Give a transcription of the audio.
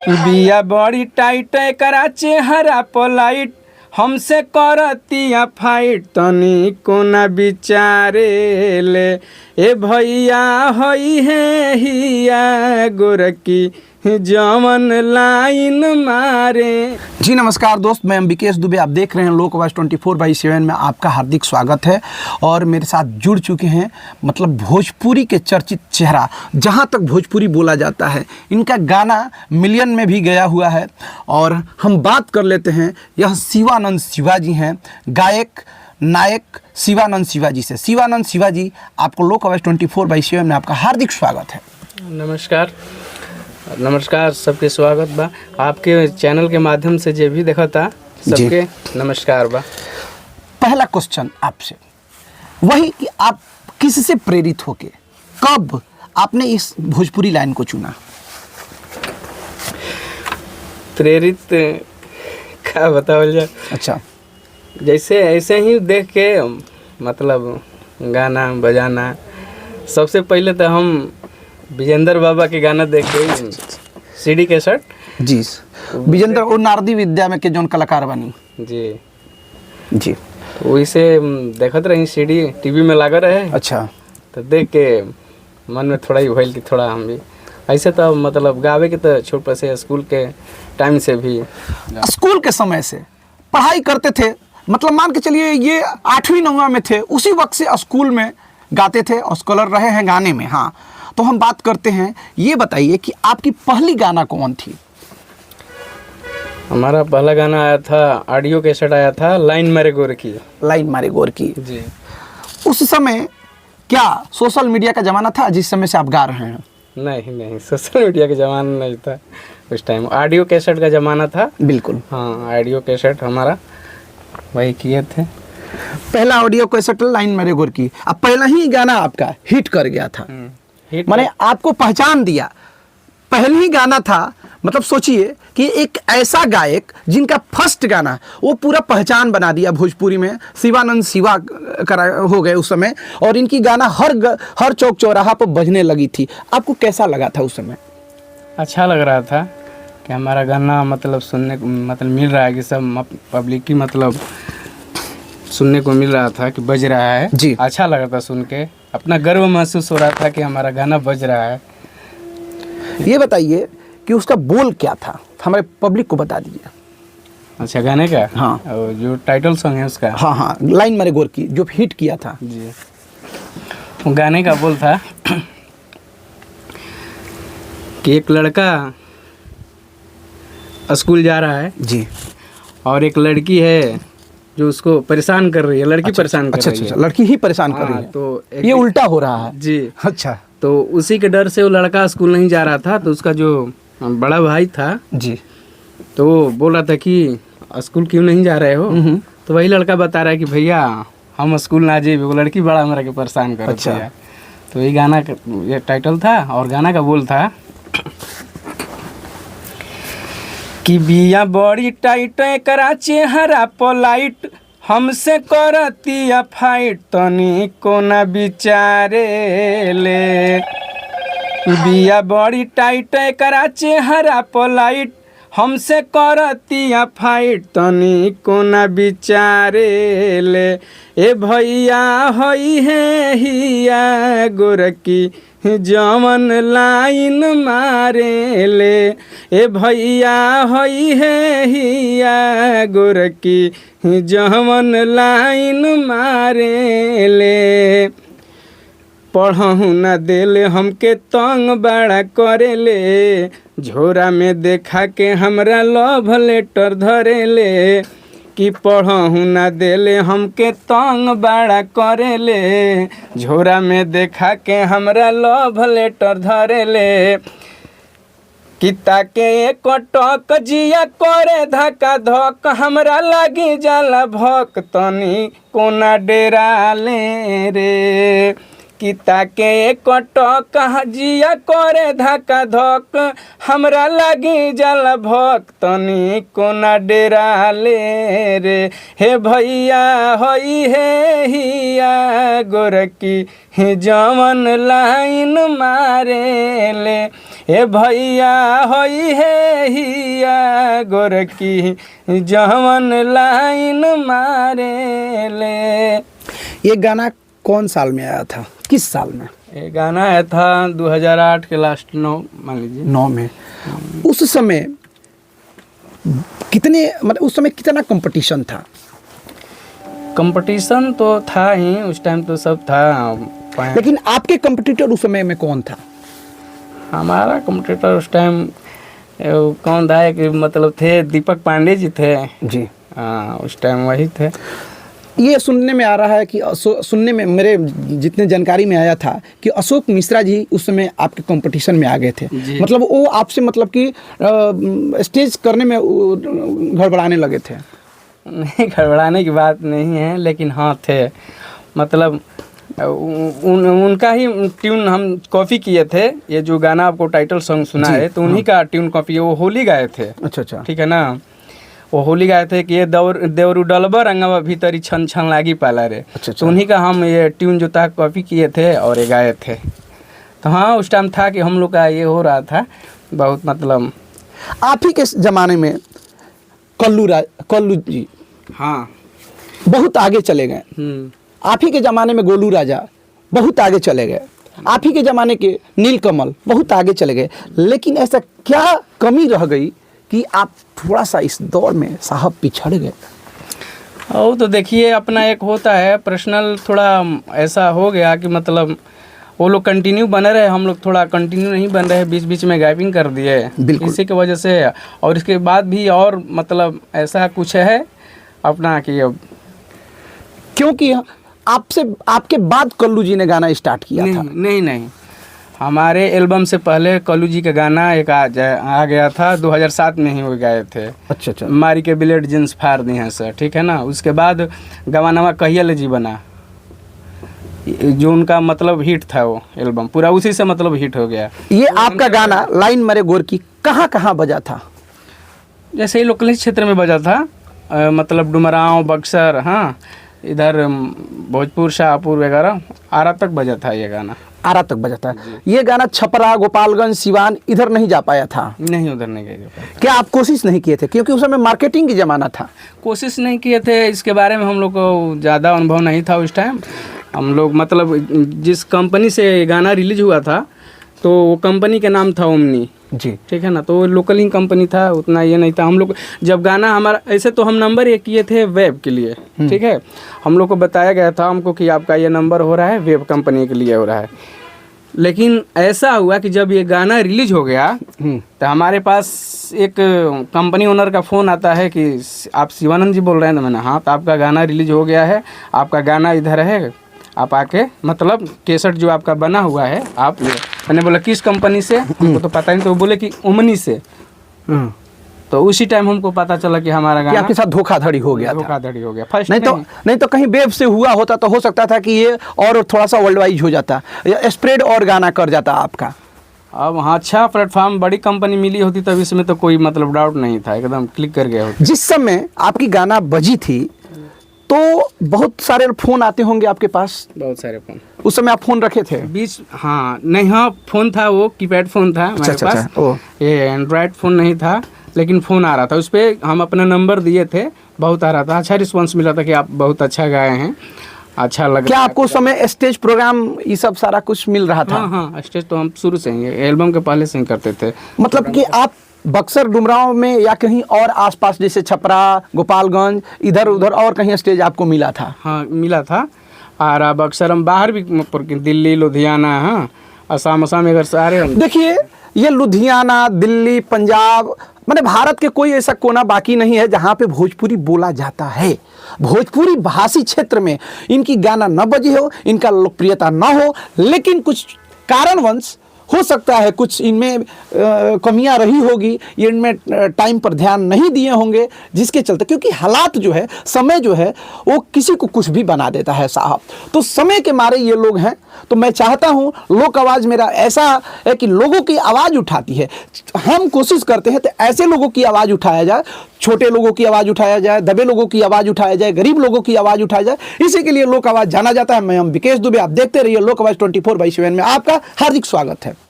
बिया बड़ी टाइट एकरा चेहरा पोलाइट हमसे करतिया फाइट तनी कोना बिचारे ले ए भैया हई है हिया गोरकी जमन लाइन मारे। जी नमस्कार दोस्त, मैं विकेश दुबे। आप देख रहे हैं लोक आवाज 24/7 में आपका हार्दिक स्वागत है। और मेरे साथ जुड़ चुके हैं मतलब भोजपुरी के चर्चित चेहरा, जहां तक भोजपुरी बोला जाता है इनका गाना मिलियन में भी गया हुआ है। और हम बात कर लेते हैं, यह शिवानंद शिवाजी हैं, गायक नायक शिवानंद शिवाजी से। शिवानंद शिवाजी, आपको लोक आवाज 24/7 में आपका हार्दिक स्वागत है। नमस्कार, सबके स्वागत बा। आपके चैनल के माध्यम से जे भी देखा था सबके नमस्कार बा। पहला क्वेश्चन आपसे वही कि आप किससे प्रेरित होके कब आपने इस भोजपुरी लाइन को चुना? प्रेरित क्या बताओ जाए। अच्छा, जैसे ऐसे ही देख के मतलब गाना बजाना। सबसे पहले तो हम विजेंद्र बाबा के गाना देख के सीडी कैसेट। जी विजेंद्र और नारदी विद्या में के जौन कलाकार बनी। जी वैसे देखत रही सीडी टीवी में लगा रहे। अच्छा, तो देख के मन में थोड़ा ही भइल कि थोड़ा हम भी ऐसे तो मतलब गावे के तो छोटे से स्कूल के टाइम से भी। स्कूल के समय से पढ़ाई करते थे, मतलब मान के चलिए ये 8वीं 9वीं में थे, उसी वक्त से स्कूल में गाते थे और स्कॉलर रहे हैं गाने में। हाँ, तो हम बात करते हैं, ये बताइए कि आपकी पहली गाना कौन थी? हमारा पहला गाना आया था, ऑडियो कैसेट आया था, लाइन मारे गोर की। लाइन मारे गोर की जी। उस समय क्या सोशल मीडिया का ज़माना था जिस समय से आप गा रहे हैं? नहीं, सोशल मीडिया का ज़माना नहीं था उस टाइम, ऑडियो कैसेट का ज़माना था। बिल्कुल, हाँ, ऑडियो कैसेट हमारा वही किए थे। पहला ऑडियो कैसेट लाइन मारे गोर की। अब पहला ही गाना आपका हिट कर गया था, माने आपको पहचान दिया, पहले ही गाना था। मतलब सोचिए कि एक ऐसा गायक जिनका फर्स्ट गाना वो पूरा पहचान बना दिया भोजपुरी में। शिवानंद शिवा करा हो गए उस समय, और इनकी गाना हर चौक चौराहा पर बजने लगी थी। आपको कैसा लगा था उस समय? अच्छा लग रहा था कि हमारा गाना मतलब सुनने को मतलब मिल रहा है, कि सब पब्लिक की मतलब सुनने को मिल रहा था कि बज रहा है। जी, अच्छा लग रहा था सुन के, अपना गर्व महसूस हो रहा था कि हमारा गाना बज रहा है। ये बताइए कि उसका बोल क्या था, हमारे पब्लिक को बता दीजिए। अच्छा, गाने का? हाँ, और जो टाइटल सॉन्ग है उसका। हाँ, लाइन मारे गोर की जो हिट किया था। जी, वो गाने का बोल था कि एक लड़का स्कूल जा रहा है जी, और एक लड़की है जो उसको परेशान कर रही है। लड़की परेशान कर रही है। लड़की ही परेशान कर रही है। तो ये उल्टा हो रहा है। जी। अच्छा, तो उसी के डर से वो लड़का स्कूल नहीं जा रहा था। तो उसका जो बड़ा भाई था जी, तो वो बोल रहा था कि स्कूल क्यों नहीं जा रहे हो। तो वही लड़का बता रहा है कि भैया हम स्कूल ना जाए, वो लड़की बड़ा हमारा के परेशान कर रही है। तो ये गाना ये टाइटल था। और गाना का बोल था कि बिया बड़ी टाइट एकरा चेहरा पोलाइट हमसे करतिया फाइट तनी कोना बिचारे ले। बिया बड़ी टाइट एकरा चेहरा पोलाइट हमसे करतिया फाइट तनी कोना बिचारे ले ए भैया हई है हिया गोरकी जमन लाइन मारे ले ए भैया हई है हिया गोरकी जमन लाइन मारे ले। पढ़हु ना देले हमके तंग बड़ा करे ले, झोरा में देखा के हमरा लव लेटर धरे ले। कि पढ़हु ना देले हमके तंग बड़ा करे ले, झोरा में देखा के हमरा लव लेटर धरे ले। कि ताके एक टक जिया करे धक्का धक हमरा लगी जाला भक तनी कोना डेरा ले रे। कि ताके एक टक जिया करे धक्का धक हमरा लगी जाला भक तनी कोना डेरा ले रे। हे भैया हई हे हिया गोरकी जमन लाइन मारे ले हे भैया होई है हिया गोरकी जवन लाइन मारे ले। ये गाना कौन साल में आया था, किस साल में? ये गाना आया था 2008 के लास्ट 9 मान लीजिए 9 में। उस समय उस समय कितना कंपटीशन था? कंपटीशन तो था ही उस टाइम, तो सब था। लेकिन आपके कंपटीटर उस समय में कौन था? हमारा कंपटीटर उस टाइम कौन था, एक मतलब थे दीपक पांडे जी थे जी। हाँ, उस टाइम वही थे। ये सुनने में आ रहा है कि सुनने में मेरे जितने जानकारी में आया था कि अशोक मिश्रा जी उस समय आपके कंपटीशन में आ गए थे। मतलब वो आपसे मतलब कि स्टेज करने में गड़बड़ाने लगे थे? नहीं, गड़बड़ाने की बात नहीं है, लेकिन हाँ थे। मतलब उनका ही ट्यून हम कॉपी किए थे। ये जो गाना आपको टाइटल सॉन्ग सुना है तो उन्हीं का ट्यून कॉपी, वो होली गाए थे। अच्छा अच्छा, ठीक है ना। वो होली गाए थे कि ये देवरू डलबर रंगवा भीतरी छन छन लागी पाला रे। अच्छा। तो उन्हीं का हम ये ट्यून जो था कॉपी किए थे और ये गाए थे। तो हाँ, उस टाइम था कि हम लोग का ये हो रहा था बहुत। मतलब आप ही के ज़माने में कल्लू जी हाँ बहुत आगे चले गए। आप ही के ज़माने में गोलू राजा बहुत आगे चले गए। आप ही के ज़माने के नीलकमल बहुत आगे चले गए। लेकिन ऐसा क्या कमी रह गई कि आप थोड़ा सा इस दौर में साहब पिछड़ गए? और तो देखिए, अपना एक होता है पर्सनल, थोड़ा ऐसा हो गया कि मतलब वो लोग कंटिन्यू बने रहे, हम लोग थोड़ा कंटिन्यू नहीं बन रहे, बीच बीच में गैपिंग कर दिए इसी की वजह से। और इसके बाद भी और मतलब ऐसा कुछ है अपना कि अब क्योंकि आपके बाद कल्लू जी ने गाना स्टार्ट किया था। नहीं, हमारे एल्बम से पहले कल्लू जी का गाना एक आ गया था 2007 में ही वो गाए थे। अच्छा। मारी के बिलेट जींस फाड़ दी हैं सर, ठीक है ना। उसके बाद गवानवा कहियल जी बना, जो उनका मतलब हिट था, वो एल्बम पूरा उसी से मतलब हिट हो गया। ये आपका गाना लाइन मरे गोर की कहाँ बजा था? जैसे ही लोकल क्षेत्र में बजा था, मतलब डुमरांव, बक्सर, हाँ इधर भोजपुर, शाहपुर वगैरह, आरा तक बजा था ये गाना। आरा तक बजा था। ये गाना छपरा, गोपालगंज, सिवान इधर नहीं जा पाया था? नहीं, उधर नहीं गए। क्या आप कोशिश नहीं किए थे? क्योंकि उस समय मार्केटिंग की ज़माना था। कोशिश नहीं किए थे, इसके बारे में हम लोग को ज़्यादा अनुभव नहीं था उस टाइम। हम लोग मतलब जिस कंपनी से गाना रिलीज हुआ था तो वो कंपनी का नाम था ओमनी जी, ठीक है ना। तो लोकल ही कंपनी था, उतना ये नहीं था। हम लोग जब गाना हमारा ऐसे, तो हम नंबर 1 किए थे वेब के लिए, ठीक है। हम लोग को बताया गया था हमको कि आपका ये नंबर हो रहा है वेब कंपनी के लिए हो रहा है। लेकिन ऐसा हुआ कि जब ये गाना रिलीज हो गया तो हमारे पास एक कंपनी ओनर का फ़ोन आता है कि आप शिवानंद जी बोल रहे हैं। तो मैंने हाँ, तो आपका गाना रिलीज हो गया है, आपका गाना इधर है, आप आके मतलब केसट जो आपका बना हुआ है आप ले। मैंने बोला किस कंपनी से, हमको तो पता नहीं। तो वो बोले कि ओमनी से। तो उसी टाइम हमको पता चला कि हमारा गाना आपके साथ धोखाधड़ी हो गया। धोखाधड़ी हो गया फर्स्ट। नहीं तो कहीं वेब से हुआ होता तो हो सकता था कि ये और थोड़ा सा वर्ल्ड वाइज हो जाता, या स्प्रेड और गाना कर जाता आपका। अब हाँ, अच्छा प्लेटफॉर्म, बड़ी कंपनी मिली होती तब इसमें तो कोई मतलब डाउट नहीं था, एकदम क्लिक कर गया होता। जिस समय आपकी गाना बजी थी तो बहुत सारे फ़ोन आते होंगे आपके पास? बहुत सारे फ़ोन। उस समय आप फ़ोन रखे थे? हाँ, नहीं, हाँ फ़ोन था, वो कीपैड फ़ोन था हमारे पास। ये एंड्रॉयड फ़ोन नहीं था, लेकिन फ़ोन आ रहा था। उस पर हम अपना नंबर दिए थे, बहुत आ रहा था। अच्छा रिस्पॉन्स मिला था कि आप बहुत अच्छा गाए हैं, अच्छा लगा। क्या आपको उस समय स्टेज प्रोग्राम ये सब सारा कुछ मिल रहा था? हाँ, स्टेज तो हम शुरू से ही, एल्बम के पहले से ही करते थे। मतलब कि आप बक्सर, डुमरांव में या कहीं और आसपास जैसे छपरा, गोपालगंज, इधर उधर और कहीं स्टेज आपको मिला था? हाँ, मिला था। और बक्सर हम बाहर भी, दिल्ली, लुधियाना, हाँ असम अगर सारे। देखिए, ये लुधियाना, दिल्ली, पंजाब, माने भारत के कोई ऐसा कोना बाकी नहीं है जहाँ पे भोजपुरी बोला जाता है। भोजपुरी भाषी क्षेत्र में इनकी गाना न बजी हो, इनका लोकप्रियता न हो, लेकिन कुछ कारणवश हो सकता है कुछ इनमें कमियां रही होगी, ये इनमें टाइम पर ध्यान नहीं दिए होंगे, जिसके चलते, क्योंकि हालात जो है, समय जो है, वो किसी को कुछ भी बना देता है साहब। तो समय के मारे ये लोग हैं। तो मैं चाहता हूँ, लोक आवाज़ मेरा ऐसा है कि लोगों की आवाज़ उठाती है। हम कोशिश करते हैं तो ऐसे लोगों की आवाज़ उठाया जाए, छोटे लोगों की आवाज़ उठाया जाए, दबे लोगों की आवाज़ उठाया जाए, गरीब लोगों की आवाज़ उठाया जाए। इसी के लिए लोक आवाज़ जाना जाता है। मैं विकेश दुबे, आप देखते रहिए लोक आवाज़ 24/7 में। आपका हार्दिक स्वागत है।